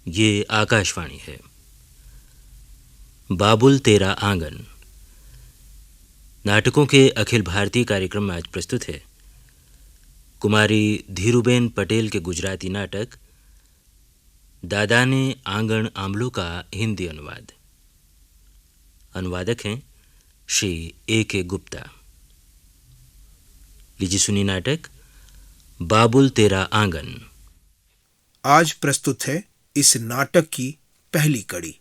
ये आकाशवाणी है। बाबुल तेरा आंगन नाटकों के अखिल भारतीय कार्यक्रम में आज प्रस्तुत है कुमारी धीरूबेन पटेल के गुजराती नाटक दादा ने आंगन आंबलों का हिंदी अनुवाद। अनुवादक हैं श्री A.K. गुप्ता। लीजिए सुनिए नाटक बाबुल तेरा आंगन। आज प्रस्तुत है इस नाटक की पहली कड़ी।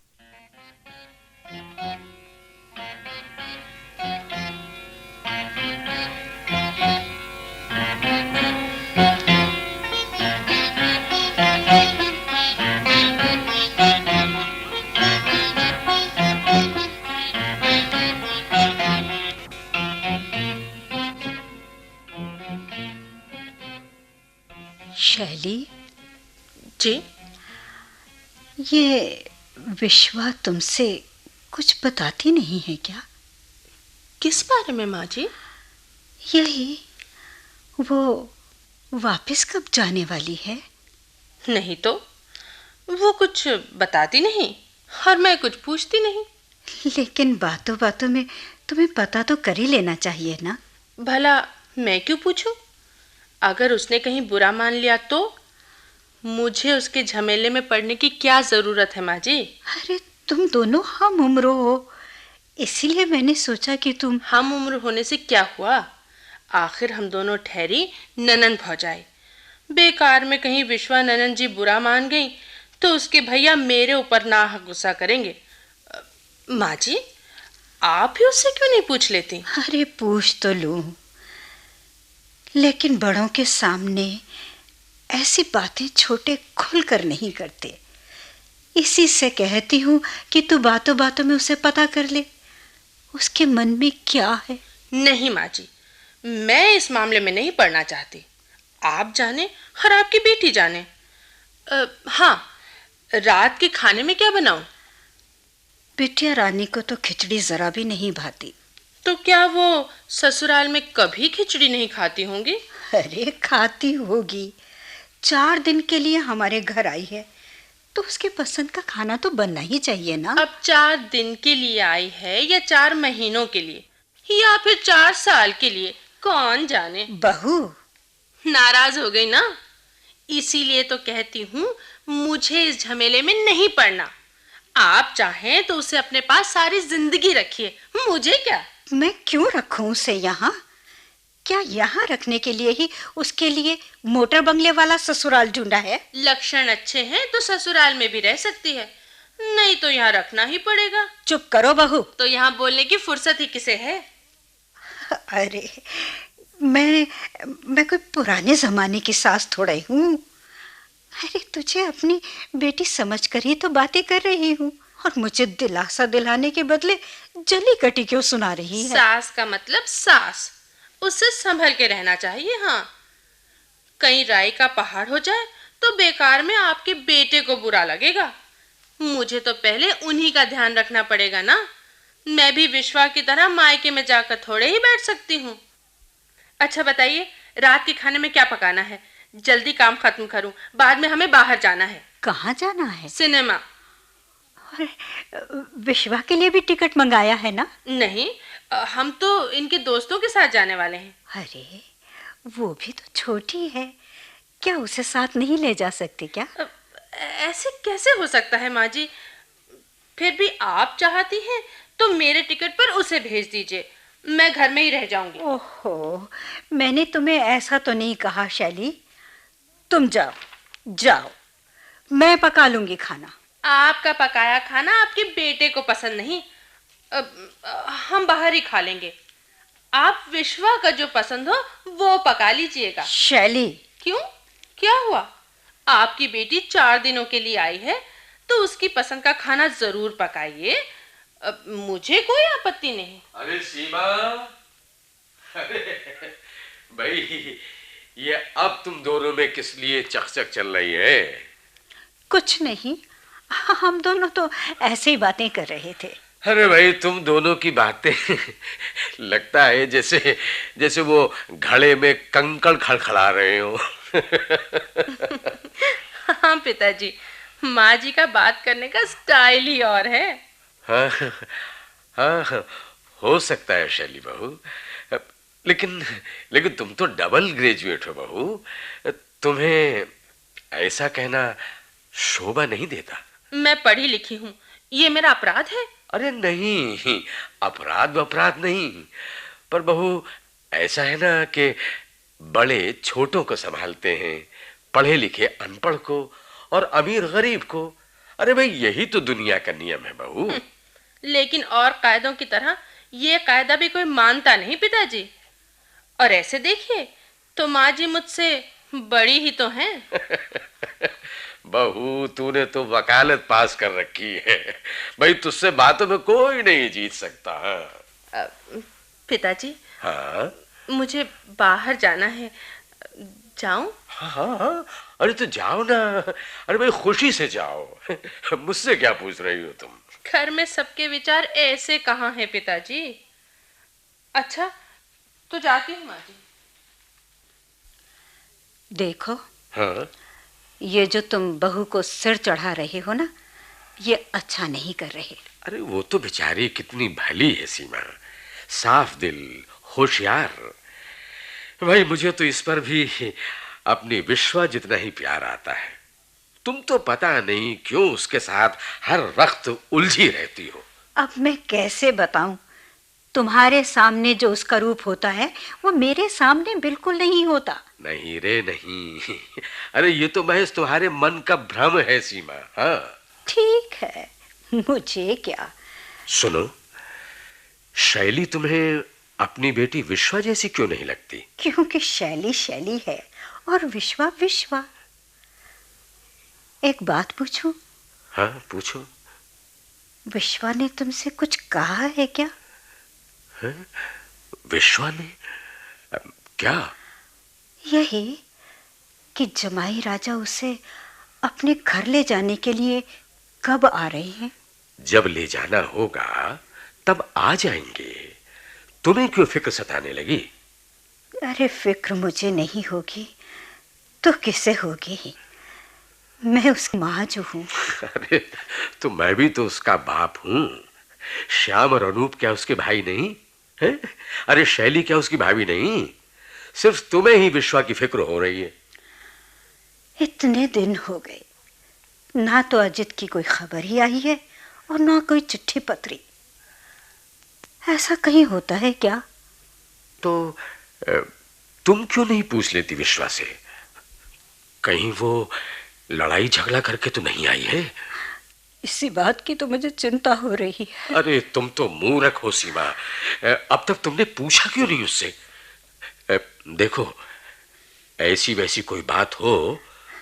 शैली जी, ये विश्वा तुमसे कुछ बताती नहीं है क्या? किस बारे में माँ जी? यही वो वापस कब जाने वाली है? नहीं तो वो कुछ बताती नहीं और मैं कुछ पूछती नहीं। लेकिन बातों बातों में तुम्हें पता तो कर ही लेना चाहिए ना। भला मैं क्यों पूछूं? अगर उसने कहीं बुरा मान लिया तो मुझे उसके झमेले में पड़ने की क्या जरूरत है माँ जी? अरे तुम दोनों हम उम्र हो, इसीलिए मैंने सोचा कि तुम हम उम्र होने से क्या हुआ? आखिर हम दोनों ठहरी ननन भौजाई। बेकार में कहीं विश्वा ननन जी बुरा मान गई तो उसके भैया मेरे ऊपर नाहक गुस्सा करेंगे। माँ जी, आप ही उससे क्यों नहीं पूछ लेती? अरे पूछ तो लूं, लेकिन बड़ों के सामने ऐसी बातें छोटे खुलकर नहीं करते। इसी से कहती हूँ कि तू बातों बातों में उसे पता कर ले उसके मन में क्या है। नहीं माँ जी, मैं इस मामले में नहीं पड़ना चाहती। आप जाने और आपकी बेटी जाने। हाँ, रात के खाने में क्या बनाऊं? बिटिया रानी को तो खिचड़ी जरा भी नहीं भाती। तो क्या वो ससुराल में कभी खिचड़ी नहीं खाती होंगी? अरे खाती होगी, 4 दिन के लिए हमारे घर आई है तो उसके पसंद का खाना तो बनना ही चाहिए ना। अब 4 दिन के लिए आई है या 4 महीनों के लिए या फिर 4 साल के लिए, कौन जाने। बहू नाराज हो गई ना? इसीलिए तो कहती हूँ मुझे इस झमेले में नहीं पड़ना। आप चाहें तो उसे अपने पास सारी जिंदगी रखिए, मुझे क्या। मैं क्यों रखूं उसे यहाँ? क्या यहाँ रखने के लिए ही उसके लिए मोटर बंगले वाला ससुराल ढूंढा है? लक्षण अच्छे हैं तो ससुराल में भी रह सकती है, नहीं तो यहाँ रखना ही पड़ेगा। चुप करो बहू। तो यहाँ बोलने की फुर्सत ही किसे है? अरे मैं कोई पुराने जमाने की सास थोड़ा ही हूँ। अरे तुझे अपनी बेटी समझकर ही तो बातें कर रही हूँ और मुझे दिलासा दिलाने के बदले जली कटी क्यों सुना रही है? सास का मतलब सास, उससे संभल के रहना चाहिए। हाँ, कहीं राई का पहाड़ हो जाए तो बेकार में आपके बेटे को बुरा लगेगा। मुझे तो पहले उन्हीं का ध्यान रखना पड़ेगा ना। मैं भी विश्वा की तरह मायके में जाकर थोड़े ही बैठ सकती हूँ। अच्छा बताइए, रात के खाने में क्या पकाना है? जल्दी काम खत्म करूं, बाद में हमें बाहर जाना है। कहाँ जाना है? सिनेमा। अरे विश्वा के लिए भी टिकट मंगाया है ना? नहीं, हम तो इनके दोस्तों के साथ जाने वाले हैं। अरे वो भी तो छोटी है, क्या उसे साथ नहीं ले जा सकती क्या? ऐसे कैसे हो सकता है माँ जी? फिर भी आप चाहती हैं तो मेरे टिकट पर उसे भेज दीजिए, मैं घर में ही रह जाऊंगी। ओहो, मैंने तुम्हें ऐसा तो नहीं कहा शैली। तुम जाओ जाओ, मैं पका लूंगी खाना। आपका पकाया खाना आपके बेटे को पसंद नहीं। हम बाहर ही खा लेंगे। आप विश्वा का जो पसंद हो वो पका लीजिएगा। शैली। क्यों, क्या हुआ? आपकी बेटी 4 दिनों के लिए आई है तो उसकी पसंद का खाना जरूर पकाइए, मुझे कोई आपत्ति नहीं। अरे सीमा, अरे भाई, ये अब तुम दोनों में किस लिए चकचक चल रही है? कुछ नहीं, हम दोनों तो ऐसे ही बातें कर रहे थे। अरे भाई, तुम दोनों की बातें लगता है जैसे जैसे वो घड़े में कंकड़ खड़खड़ा रहे हो। हाँ पिताजी, माँ जी का बात करने का स्टाइल ही और है। हाँ हाँ हाँ, हो सकता है शैली बहू, लेकिन लेकिन तुम तो डबल ग्रेजुएट हो बहू, तुम्हें ऐसा कहना शोभा नहीं देता। मैं पढ़ी लिखी हूँ, ये मेरा अपराध है? अरे नहीं, अपराध अपराध नहीं, पर बहू ऐसा है ना कि बड़े छोटों को संभालते हैं, पढ़े लिखे अनपढ़ को और अमीर गरीब को। अरे भाई यही तो दुनिया का नियम है बहू। लेकिन और कायदों की तरह ये कायदा भी कोई मानता नहीं पिताजी। और ऐसे देखिए तो माँ जी मुझसे बड़ी ही तो हैं। बहू तूने तो वकालत पास कर रखी है भाई, तुझसे बातों में कोई नहीं जीत सकता। अ, पिताजी, हाँ मुझे बाहर जाना है, जाऊं? हाँ हाँ हाँ, अरे तो जाओ ना, अरे भाई खुशी से जाओ। मुझसे क्या पूछ रही हो तुम? घर में सबके विचार ऐसे कहाँ हैं पिताजी? अच्छा, तो जाती हूँ माँ जी। देखो, हाँ ये जो तुम बहू को सिर चढ़ा रहे हो ना, ये अच्छा नहीं कर रहे। अरे वो तो बेचारी कितनी भली है सीमा, साफ दिल, होशियार। भाई मुझे तो इस पर भी अपनी विश्वा जितना ही प्यार आता है। तुम तो पता नहीं क्यों उसके साथ हर वक्त उलझी रहती हो। अब मैं कैसे बताऊं? तुम्हारे सामने जो उसका रूप होता है वो मेरे सामने बिल्कुल नहीं होता। नहीं रे नहीं, अरे ये तो महज तुम्हारे मन का भ्रम है सीमा। हाँ ठीक है, मुझे क्या। सुनो, शैली तुम्हें अपनी बेटी विश्वा जैसी क्यों नहीं लगती? क्योंकि शैली शैली है और विश्वा विश्वा। एक बात पूछूं? हाँ पूछो। विश्वा ने तुमसे कुछ कहा है क्या? है? विश्वा ने? क्या? यही कि जमाई राजा उसे अपने घर ले जाने के लिए कब आ रहे हैं? जब ले जाना होगा तब आ जाएंगे। तुम्हें क्यों फिक्र सताने लगी? अरे फिक्र मुझे नहीं होगी तो किसे होगी? मैं उसकी माँ जो हूँ। अरे तो मैं भी तो उसका बाप हूँ। श्याम और अनूप क्या उसके भाई नहीं है? अरे शैली क्या उसकी भाभी नहीं? सिर्फ तुम्हें ही विश्वा की फिक्र हो रही है। इतने दिन हो गए, ना तो अजित की कोई खबर ही आई है और ना कोई चिट्ठी पत्री। ऐसा कहीं होता है क्या? तो तुम क्यों नहीं पूछ लेती विश्वा से? कहीं वो लड़ाई झगड़ा करके तो नहीं आई है? इसी बात की तो मुझे चिंता हो रही है। अरे तुम तो मूर्ख हो सीमा, अब तक तुमने पूछा क्यों नहीं उससे? देखो, ऐसी वैसी कोई बात हो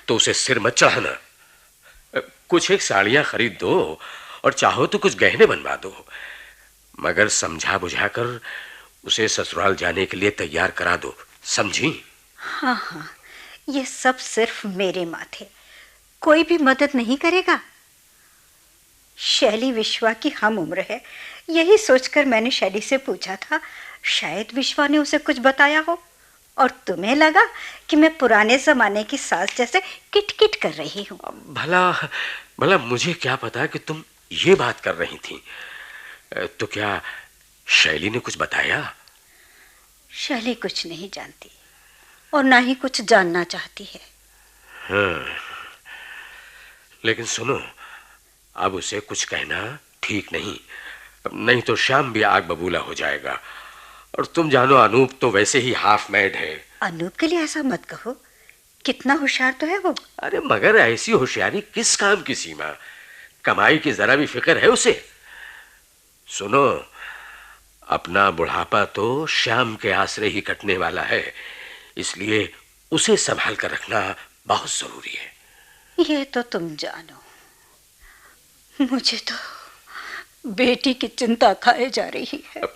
तो उसे सिर मत चढ़ाना। कुछ एक साड़ियां खरीद दो और चाहो तो कुछ गहने बनवा दो, मगर समझा बुझाकर उसे ससुराल जाने के लिए तैयार करा दो, समझी? हाँ हाँ, ये सब सिर्फ मेरे माथे, कोई भी मदद नहीं करेगा। शैली विश्वा की हम उम्र है, यही सोचकर मैंने शैली से पूछा था, शायद विश्वा ने उसे कुछ बताया हो, और तुम्हें लगा कि मैं पुराने जमाने की सास जैसे किटकिट कर रही हूँ। भला भला मुझे क्या पता कि तुम ये बात कर रही थी। तो क्या शैली ने कुछ बताया? शैली कुछ नहीं जानती और ना ही कुछ जानना चाहती है। हाँ, लेकिन सुनो, अब उसे कुछ कहना ठीक नहीं, नहीं तो श्याम भी आग बबूला हो जाएगा। और तुम जानो अनूप तो वैसे ही हाफ मैड है। अनूप के लिए ऐसा मत कहो, कितना होशियार तो है वो। अरे मगर ऐसी होशियारी किस काम की सीमा? कमाई की जरा भी फिक्र है उसे? सुनो, अपना बुढ़ापा तो श्याम के आसरे ही कटने वाला है, इसलिए उसे संभाल कर रखना बहुत जरूरी है। ये तो तुम जानो, मुझे तो बेटी की चिंता खाए जा रही है।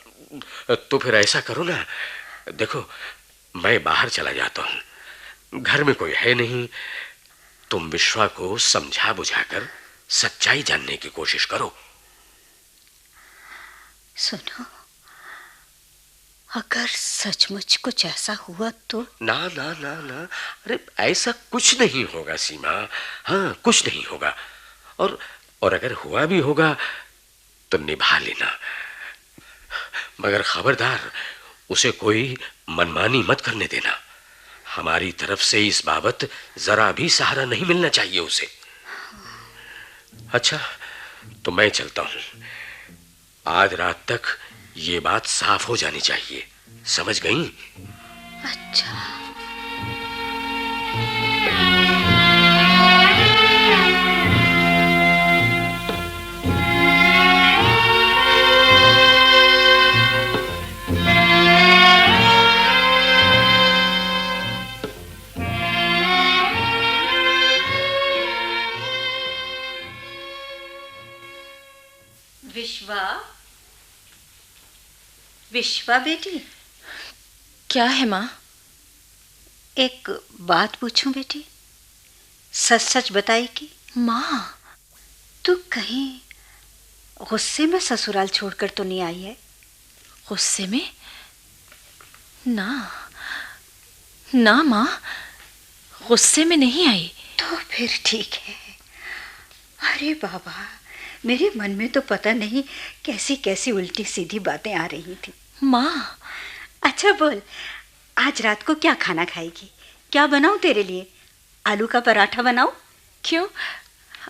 तो फिर ऐसा करो ना, देखो मैं बाहर चला जाता हूँ, घर में कोई है नहीं, तुम विश्वा को समझा बुझाकर सच्चाई जानने की कोशिश करो। सुनो, अगर सचमुच कुछ ऐसा हुआ तो? ना ना ना ना, अरे ऐसा कुछ नहीं होगा सीमा। हाँ कुछ नहीं होगा, और अगर हुआ भी होगा तो निभा लेना, मगर खबरदार उसे कोई मनमानी मत करने देना। हमारी तरफ से इस बाबत जरा भी सहारा नहीं मिलना चाहिए उसे। अच्छा, तो मैं चलता हूं। आज रात तक ये बात साफ हो जानी चाहिए, समझ गई? अच्छा। विश्वा, विश्वा बेटी। क्या है माँ? एक बात पूछूं बेटी, सच सच बताएगी? माँ, तू कहीं गुस्से में ससुराल छोड़कर तो नहीं आई है? गुस्से में? ना ना माँ, गुस्से में नहीं आई। तो फिर ठीक है। अरे बाबा, मेरे मन में तो पता नहीं कैसी कैसी उल्टी सीधी बातें आ रही थी। माँ, अच्छा बोल, आज रात को क्या खाना खाएगी? क्या बनाऊं तेरे लिए? आलू का पराठा बनाऊं? क्यों,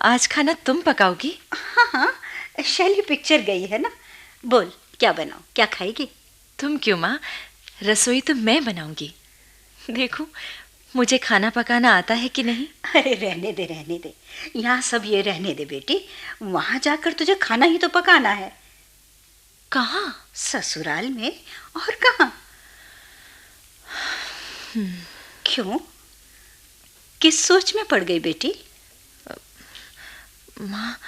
आज खाना तुम पकाओगी? हाँ हाँ, शैली पिक्चर गई है ना। बोल, क्या बनाऊं, क्या खाएगी? तुम क्यों माँ, रसोई तो मैं बनाऊंगी। देखो मुझे खाना पकाना आता है कि नहीं। अरे रहने दे रहने दे, यहाँ सब ये रहने दे बेटी। वहां जाकर तुझे खाना ही तो पकाना है। कहाँ? ससुराल में, और कहाँ? क्यों, किस सोच में पड़ गई बेटी? माँ,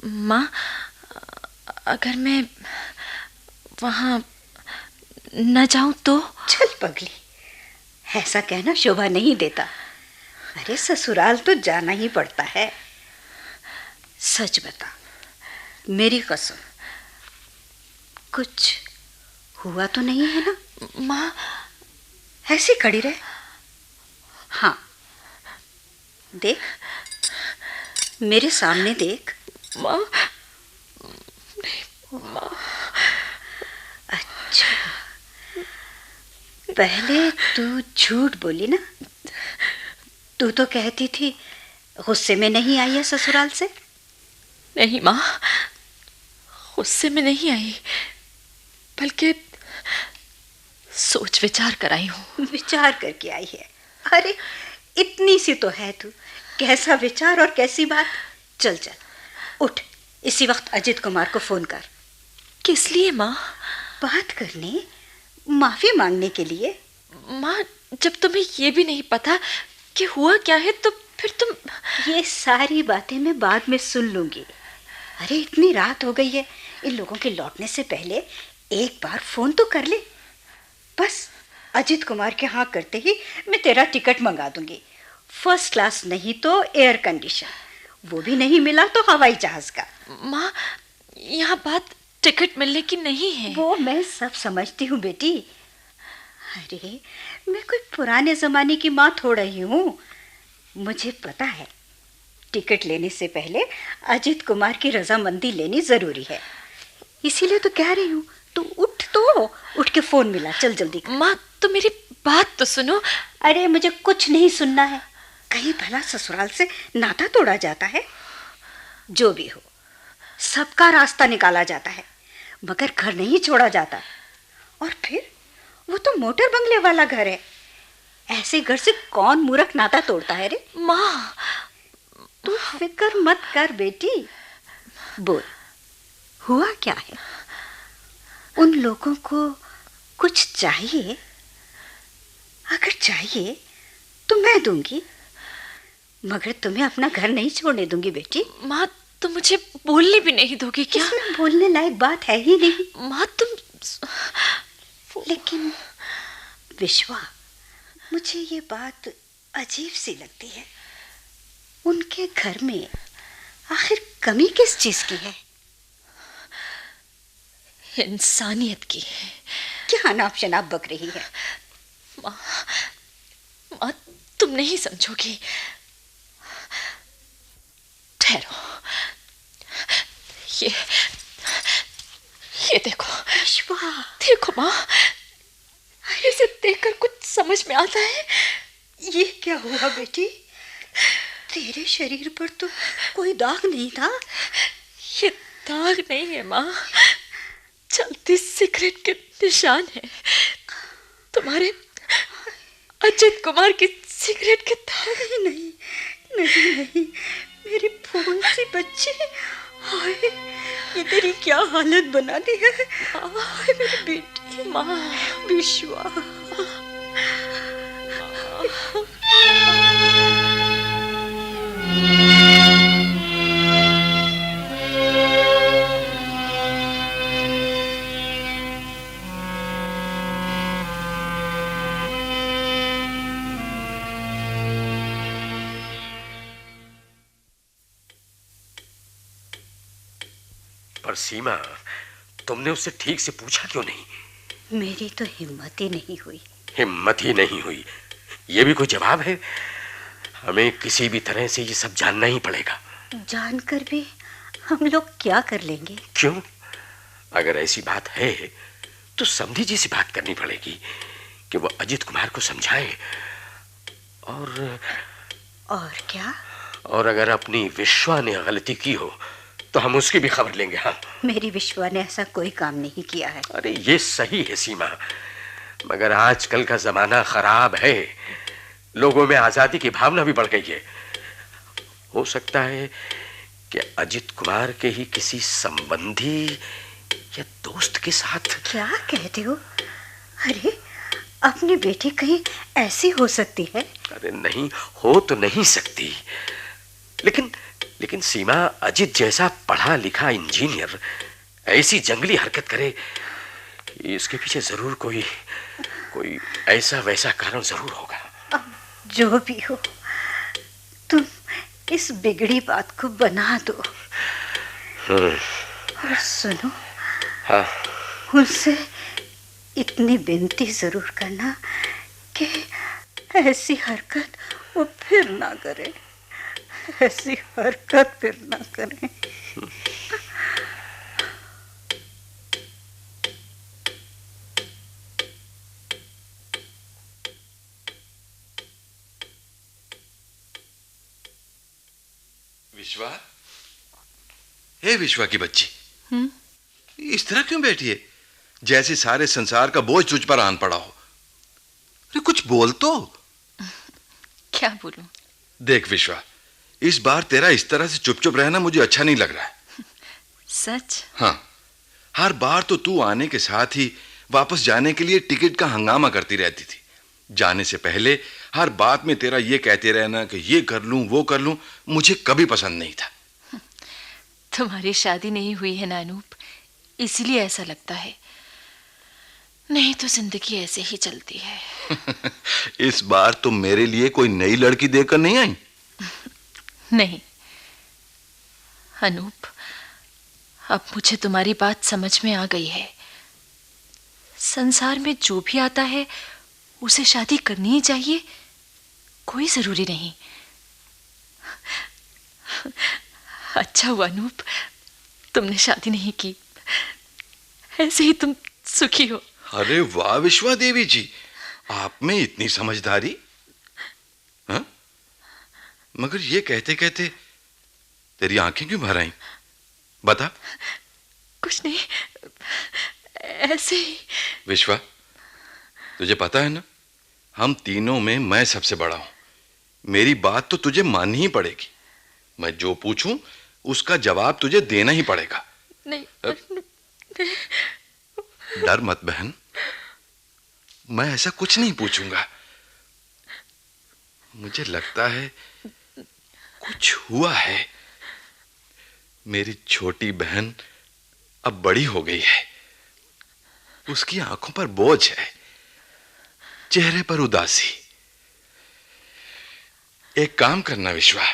माँ, अगर मैं वहाँ न जाऊं तो? चल पगली, ऐसा कहना शोभा नहीं देता। अरे ससुराल तो जाना ही पड़ता है। सच बता, मेरी कसम, कुछ हुआ तो नहीं है ना? माँ, ऐसी खड़ी रहे। हाँ, देख, मेरे सामने देख। माँ, अच्छा, पहले तू झूठ बोली ना। तू तो कहती थी गुस्से में नहीं आई है ससुराल से। नहीं माँ, गुस्से में नहीं आई, बल्कि सोच विचार कर आई हूँ। विचार करके आई है? अरे इतनी सी तो है तू, कैसा विचार और कैसी बात। चल चल उठ, इसी वक्त अजित कुमार को फोन कर। किस लिए माँ? बात करने, माफी मांगने के लिए। माँ, जब तुम्हें ये भी नहीं पता कि हुआ क्या है तो फिर तुम। ये सारी बातें मैं बाद में सुन लूंगी। अरे इतनी रात हो गई है, इन लोगों के लौटने से पहले एक बार फोन तो कर ले। बस अजित कुमार के हाँ करते ही मैं तेरा टिकट मंगा दूंगी। फर्स्ट क्लास नहीं तो एयर कंडीशन, वो भी नहीं मिला तो हवाई जहाज का। माँ, यहाँ बात टिकट मिलने की नहीं है। वो मैं सब समझती हूँ बेटी। अरे मैं कोई पुराने जमाने की माँ थोड़ा ही हूँ। मुझे पता है, टिकट लेने से पहले अजित कुमार की रजामंदी लेनी जरूरी है। इसीलिए तो कह रही हूँ, तू उठ, तो उठ के फोन मिला, चल जल्दी कर। माँ, तो मेरी बात तो सुनो। अरे मुझे कुछ नहीं सुनना है। कहीं भला ससुराल से नाता तोड़ा जाता है? जो भी हो, सबका रास्ता निकाला जाता है, मगर घर नहीं छोड़ा जाता। और फिर वो तो मोटर बंगले वाला घर है। ऐसे घर से कौन मूर्ख नाता तोड़ता है रे? माँ, तू फिक्र मत कर बेटी। बोल, हुआ क्या है? उन लोगों को कुछ चाहिए? अगर चाहिए तो मैं दूंगी, मगर तुम्हें अपना घर नहीं छोड़ने दूंगी बेटी। माँ, तुम मुझे बोलने भी नहीं दोगी क्या? इसमें बोलने लायक बात है ही नहीं। माँ, तुम। लेकिन विश्वा, मुझे ये बात अजीब सी लगती है। उनके घर में आखिर कमी किस चीज की है? इंसानियत की। क्या नाप शनाप बक रही है? माँ, माँ, तुम नहीं समझोगी। ठहरो। ये देखो विश्वा, देखो माँ, इसे देखकर कुछ समझ में आता है? ये क्या हुआ बेटी? तेरे शरीर पर तो कोई दाग नहीं था। ये दाग नहीं है माँ, चलती सिगरेट के निशान है। तुम्हारे अजित कुमार की सिगरेट के दाग। नहीं नहीं नहीं, मेरी फूल सी बच्ची, हाय, ये तेरी क्या हालत बना दी है। हाय मेरी बेटी, माँ। विश्वा। पर सीमा, तुमने उससे ठीक से पूछा क्यों नहीं? मेरी तो हिम्मत ही नहीं हुई। हिम्मत ही नहीं हुई, ये भी कोई जवाब है? हमें किसी भी तरह से ये सब जानना ही पड़ेगा। जानकर भी हम लोग क्या कर लेंगे? क्यों? अगर ऐसी बात है तो समधी जी से बात करनी पड़ेगी कि वो अजित कुमार को समझाए। और क्या? और अगर अपनी विश्वा ने गलती की हो तो हम उसकी भी खबर लेंगे। हाँ, मेरी विश्वा ने ऐसा कोई काम नहीं किया है। अरे ये सही है सीमा, मगर आजकल का जमाना खराब है, लोगों में आजादी की भावना भी बढ़ गई है। हो सकता है कि अजित कुमार के ही किसी संबंधी या दोस्त के साथ। क्या कहते हो? अरे अपनी बेटी कहीं ऐसी हो सकती है? अरे नहीं, हो तो नहीं सकती, लेकिन सीमा, अजित जैसा पढ़ा लिखा इंजीनियर ऐसी जंगली हरकत करे, इसके पीछे जरूर कोई ऐसा वैसा कारण जरूर होगा। अब जो भी हो, तुम इस बिगड़ी बात को बना दो। और सुनो, हाँ, उनसे इतनी विनती जरूर करना कि ऐसी हरकत वो फिर ना करे, ऐसी हरकत फिर ना करे। विश्वा, हे विश्वा की बच्ची, इस तरह क्यों बैठी है जैसे सारे संसार का बोझ तुझ पर आन पड़ा हो? अरे कुछ बोल तो। क्या बोलूं? देख विश्वा, इस बार तेरा इस तरह से चुप चुप रहना मुझे अच्छा नहीं लग रहा है। सच? हाँ, हर बार तो तू आने के साथ ही वापस जाने के लिए टिकट का हंगामा करती रहती थी। जाने से पहले हर बात में तेरा ये कहते रहना कि ये कर लूं वो कर लूं, मुझे कभी पसंद नहीं था। तुम्हारी शादी नहीं हुई है ना अनूप, इसलिए ऐसा लगता है, नहीं तो जिंदगी ऐसे ही चलती है। इस बार तुम मेरे लिए कोई नई लड़की देखकर नहीं आई? नहीं अनूप, अब मुझे तुम्हारी बात समझ में आ गई है। संसार में जो भी आता है उसे शादी करनी ही चाहिए, कोई जरूरी नहीं। अच्छा हुआ अनूप, तुमने शादी नहीं की, ऐसे ही तुम सुखी हो। अरे वाह विश्वा देवी जी, आप में इतनी समझदारी। हाँ? मगर ये कहते कहते तेरी आंखें क्यों भर आई? बता। कुछ नहीं, ऐसे ही। विश्वा, तुझे पता है ना, हम तीनों में मैं सबसे बड़ा हूं। मेरी बात तो तुझे माननी ही पड़ेगी। मैं जो पूछूं उसका जवाब तुझे देना ही पड़ेगा। नहीं, डर मत बहन, मैं ऐसा कुछ नहीं पूछूंगा। मुझे लगता है कुछ हुआ है। मेरी छोटी बहन अब बड़ी हो गई है, उसकी आंखों पर बोझ है, चेहरे पर उदासी। एक काम करना विश्वा,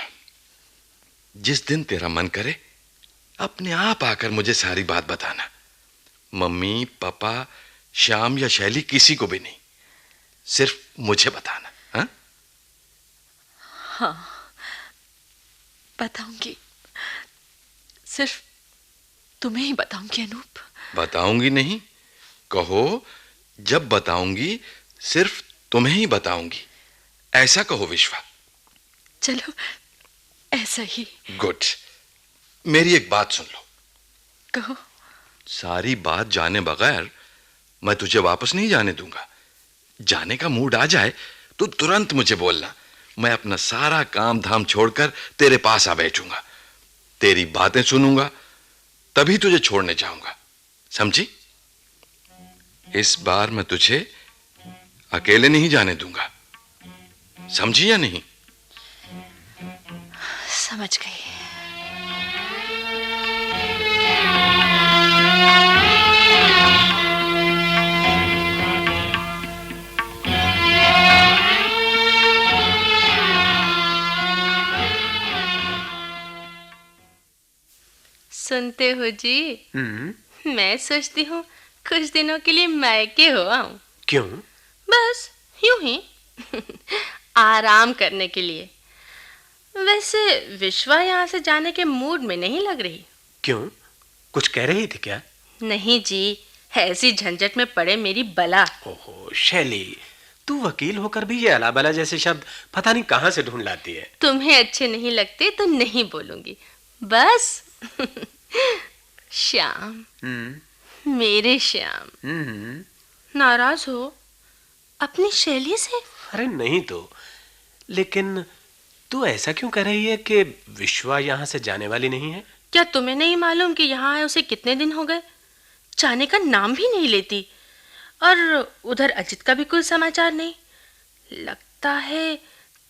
जिस दिन तेरा मन करे अपने आप आकर मुझे सारी बात बताना। मम्मी, पापा, श्याम या शैली, किसी को भी नहीं, सिर्फ मुझे बताना। हाँ? हाँ, बताऊंगी। सिर्फ तुम्हें ही बताऊंगी अनूप। बताऊंगी नहीं, कहो जब बताऊंगी सिर्फ तुम्हें ही बताऊंगी, ऐसा कहो विश्वा। चलो ऐसा ही। गुड। मेरी एक बात सुन लो। कहो। सारी बात जाने बगैर मैं तुझे वापस नहीं जाने दूंगा। जाने का मूड आ जाए तो तुरंत मुझे बोलना। मैं अपना सारा काम धाम छोड़कर तेरे पास आ बैठूंगा, तेरी बातें सुनूंगा, तभी तुझे छोड़ने जाऊंगा, समझी? इस बार मैं तुझे अकेले नहीं जाने दूंगा, समझी या नहीं? समझ गई। सुनते हो जी? मैं सोचती हूँ कुछ दिनों के लिए मायके हो आऊं। क्यों? बस यूं ही आराम करने के लिए। वैसे विश्वा यहाँ से जाने के मूड में नहीं लग रही। क्यों? कुछ कह रही थी क्या? नहीं जी, ऐसी झंझट में पड़े मेरी बला। ओहो शैली, तू वकील होकर भी ये अला बला जैसे शब्द पता नहीं कहाँ से ढूंढ लाती है। तुम्हें अच्छे नहीं लगते तो नहीं बोलूंगी, बस। श्याम, मेरे श्याम, नाराज हो अपनी शैली से? अरे नहीं तो, लेकिन तू ऐसा क्यों कह रही है कि विश्वा यहाँ से जाने वाली नहीं है? क्या तुम्हें नहीं मालूम कि यहाँ आए उसे कितने दिन हो गए? जाने का नाम भी नहीं लेती। और उधर अजित का भी कोई समाचार नहीं। लगता है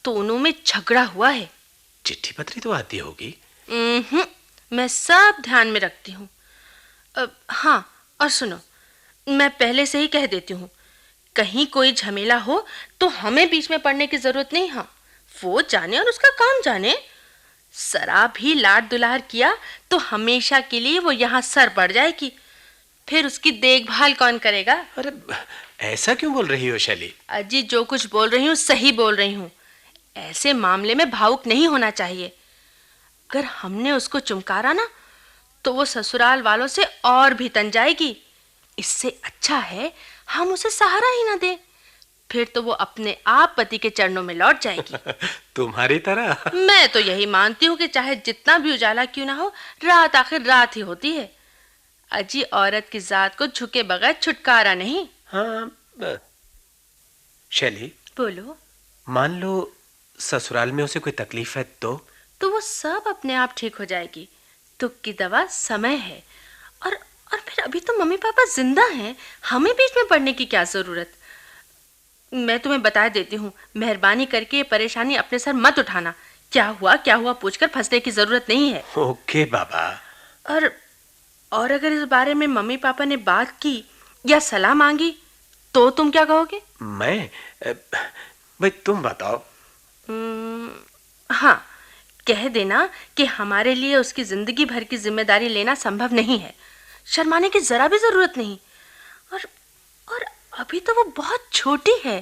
दोनों में झगड़ा हुआ है। चिट्ठी पत्री तो आती होगी। मैं सब ध्यान में रखती हूँ। हाँ, और सुनो, मैं पहले से ही कह देती हूँ, कहीं कोई झमेला हो तो हमें बीच में पड़ने की जरूरत नहीं। हाँ, वो जाने और उसका काम जाने। शराब ही लाड दुलार किया तो हमेशा के लिए वो यहाँ सर पड़ जाएगी। फिर उसकी देखभाल कौन करेगा? अरे ऐसा क्यों बोल रही हो शैली? अजी, जो कुछ बोल रही हूँ सही बोल रही हूँ। ऐसे मामले में भावुक नहीं होना चाहिए। अगर हमने उसको चुमकारा ना तो वो ससुराल वालों से और भी तन जाएगी। इससे अच्छा है हम उसे सहारा ही ना दें। फिर तो वो अपने आप पति के चरणों में लौट जाएगी। तुम्हारी तरह? मैं तो यही मानती हूँ कि चाहे जितना भी उजाला क्यों ना हो, रात आखिर रात ही होती है। अजी, औरत की जात को झुके बगैर छुटकारा नहीं। हाँ शैली, बोलो। मान लो ससुराल में उसे कोई तकलीफ है तो वो सब अपने आप ठीक हो जाएगी। तुक की दवा समय है। और फिर अभी तो मम्मी पापा जिंदा हैं, हमें बीच में पड़ने की क्या जरूरत? मैं तुम्हें बता देती हूँ, मेहरबानी करके ये परेशानी अपने सर मत उठाना। क्या हुआ पूछकर फंसने की जरूरत नहीं है। ओके बाबा। और अगर इस बारे में मम्मी पापा ने बात की या सलाह मांगी तो तुम क्या कहोगे? मैं? भाई तुम बताओ। हाँ, कह देना कि हमारे लिए उसकी जिंदगी भर की जिम्मेदारी लेना संभव नहीं है। शर्माने की जरा भी जरूरत नहीं। और अभी तो वो बहुत छोटी है।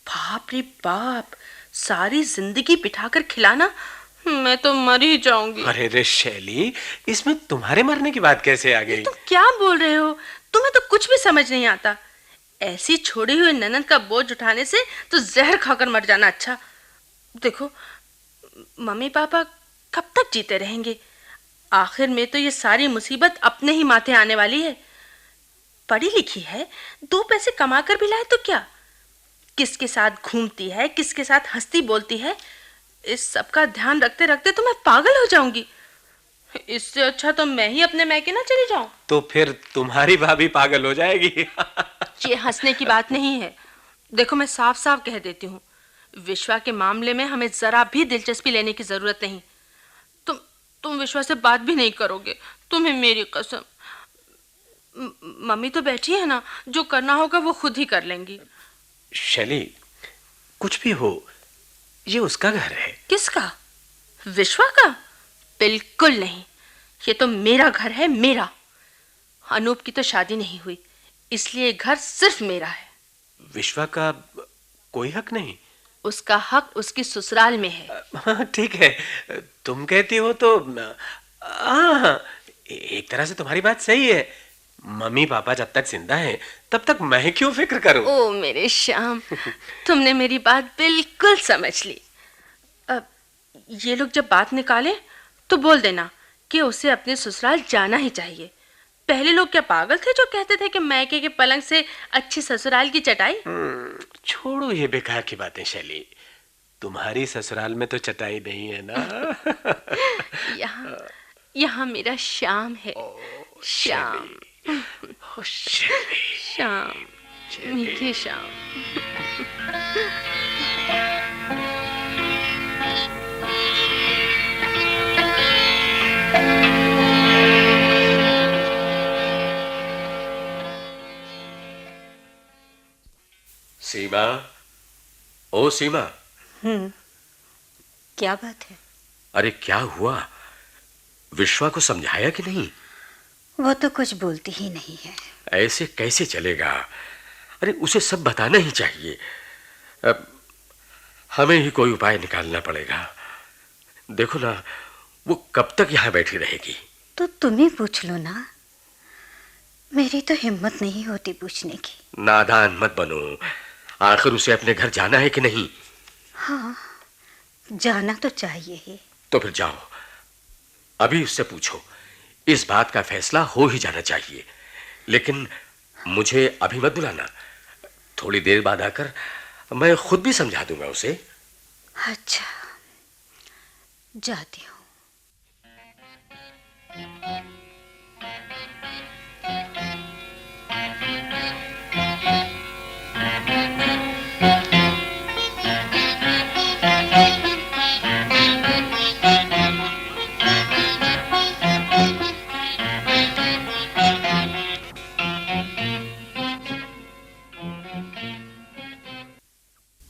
बाप रे बाप, सारी जिंदगी बिठाकर खिलाना, मैं तो मर ही जाऊंगी। अरे रे शैली, इसमें तुम्हारे मरने की बात कैसे आ गई? तुम क्या बोल रहे हो? तुम्हें तो कुछ भी समझ नहीं आता। ऐसी छोड़ी हुई ननद का बोझ उठाने से तो जहर खाकर मर जाना अच्छा। देखो, मम्मी पापा कब तक जीते रहेंगे? आखिर में तो ये सारी मुसीबत अपने ही माथे आने वाली है। पढ़ी लिखी है, 2 पैसे कमा कर भी लाए तो क्या? किसके साथ घूमती है, किसके साथ हंसती बोलती है, इस सब का ध्यान रखते रखते तो मैं पागल हो जाऊंगी। इससे अच्छा तो मैं ही अपने मैके ना चली जाऊं। तो फिर तुम्हारी भाभी पागल हो जाएगी। ये हंसने की बात नहीं है। देखो, मैं साफ साफ कह देती हूँ, विश्वा के मामले में हमें जरा भी दिलचस्पी लेने की जरूरत नहीं। तुम विश्वा से बात भी नहीं करोगे, तुम्हें मेरी कसम। मम्मी तो बैठी है ना, जो करना होगा वो खुद ही कर लेंगी। शैली, कुछ भी हो, ये उसका घर है। किसका? विश्वा का? बिल्कुल नहीं, ये तो मेरा घर है, मेरा। अनूप की तो शादी नहीं हुई, इसलिए घर सिर्फ मेरा है। विश्वा का कोई हक नहीं? उसका हक उसकी ससुराल में है। हाँ ठीक है, तुम कहती हो तो हाँ, एक तरह से तुम्हारी बात सही है। मम्मी पापा जब तक जिंदा हैं तब तक मैं क्यों फिक्र करूं? ओ मेरे श्याम, तुमने मेरी बात बिल्कुल समझ ली। अब ये लोग जब बात निकाले तो बोल देना कि उसे अपने ससुराल जाना ही चाहिए। पहले लोग क्या पागल थे जो कहते थे कि मायके के पलंग से अच्छी ससुराल की चटाई? छोड़ो ये बेकार की बातें शैली। तुम्हारी ससुराल में तो चटाई नहीं है ना। यहाँ मेरा श्याम है। श्याम, श्याम, मीठे श्याम। सीमा, ओ सीमा। क्या बात है? अरे क्या हुआ? विश्वा को समझाया कि नहीं? वो तो कुछ बोलती ही नहीं है। ऐसे कैसे चलेगा? अरे उसे सब बताना ही चाहिए। अब हमें ही कोई उपाय निकालना पड़ेगा। देखो ना, वो कब तक यहाँ बैठी रहेगी? तो तुम ही पूछ लो ना। मेरी तो हिम्मत नहीं होती पूछने की। नादान मत बनो। आखिर उसे अपने घर जाना है कि नहीं? हाँ, जाना तो चाहिए ही। तो फिर जाओ, अभी उससे पूछो। इस बात का फैसला हो ही जाना चाहिए। लेकिन मुझे अभी मत बुलाना। थोड़ी देर बाद आकर मैं खुद भी समझा दूंगा उसे। अच्छा, जाती हूँ।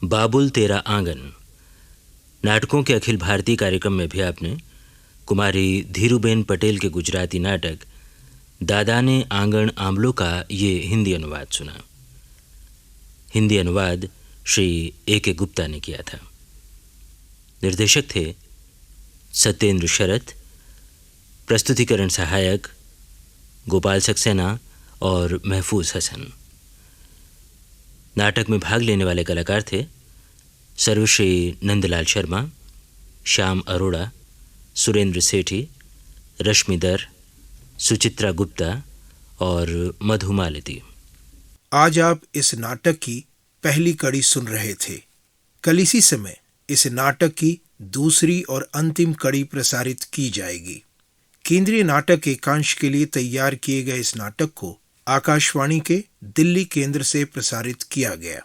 बाबुल तेरा आंगन नाटकों के अखिल भारतीय कार्यक्रम में भी आपने कुमारी धीरूबेन पटेल के गुजराती नाटक दादा ने आंगन आंबलों का ये हिंदी अनुवाद सुना। हिंदी अनुवाद श्री A.K. गुप्ता ने किया था। निर्देशक थे सत्येंद्र शरत, प्रस्तुतिकरण सहायक गोपाल सक्सेना और महफूज हसन। नाटक में भाग लेने वाले कलाकार थे सर्वश्री नंदलाल शर्मा, श्याम अरोड़ा, सुरेंद्र सेठी, रश्मिधर, सुचित्रा गुप्ता और मधु मालती। आज आप इस नाटक की पहली कड़ी सुन रहे थे। कल इसी समय इस नाटक की दूसरी और अंतिम कड़ी प्रसारित की जाएगी। केंद्रीय नाटक एकांश के लिए तैयार किए गए इस नाटक को आकाशवाणी के दिल्ली केंद्र से प्रसारित किया गया।